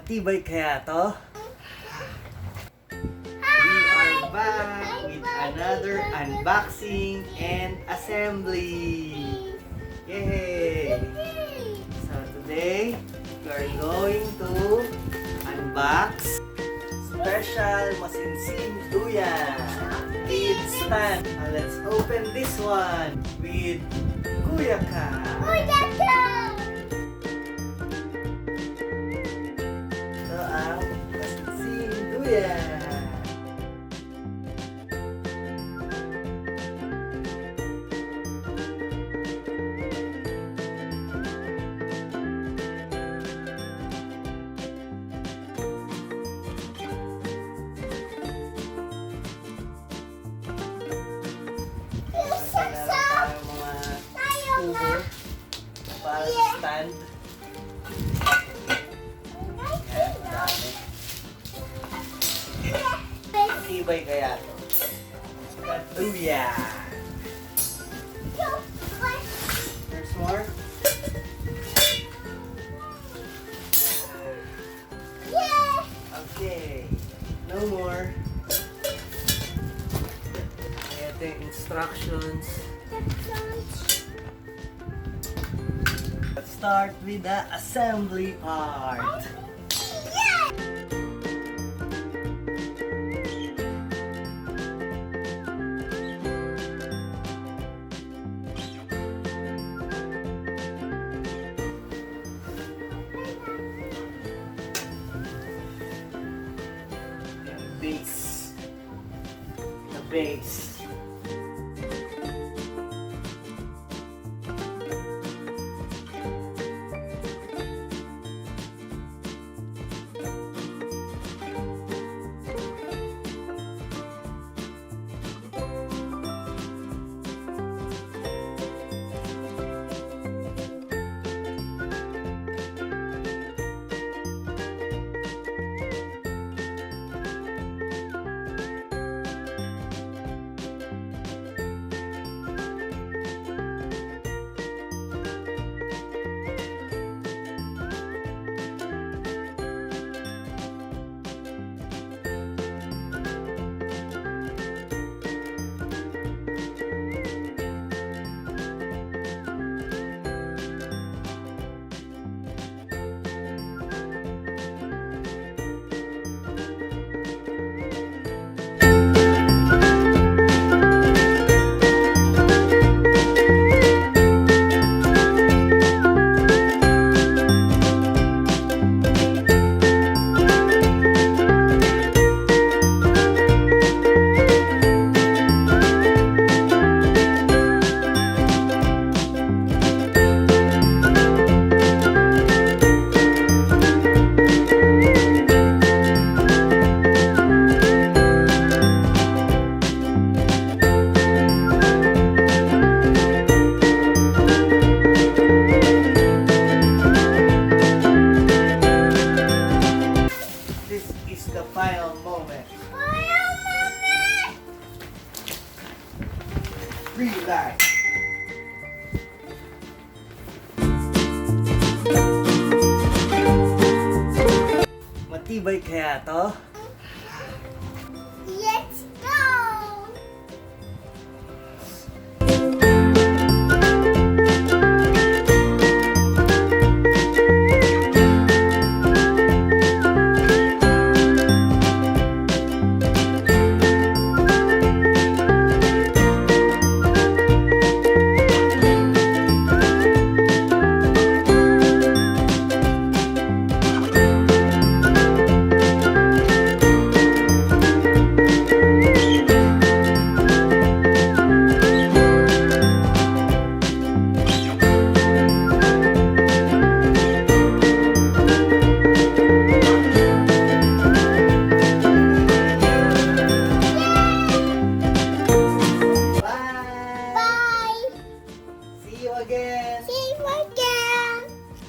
Matibay kaya to? We are back with another unboxing and assembly. Yay! So today, we are going to unbox special Masinsin Duyan lead stand. Now let's open this one with Kuya Ka. Ito ang Masinsin Duyan. Para stand. Yan, dami. Matibay kaya to? Katuya! There's more? Okay. No more. Ito yung instructions. Let's start with the assembly part. The base. The final moment. Relax. Matibay kaya to? Let's go!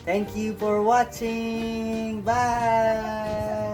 Thank you for watching. Bye.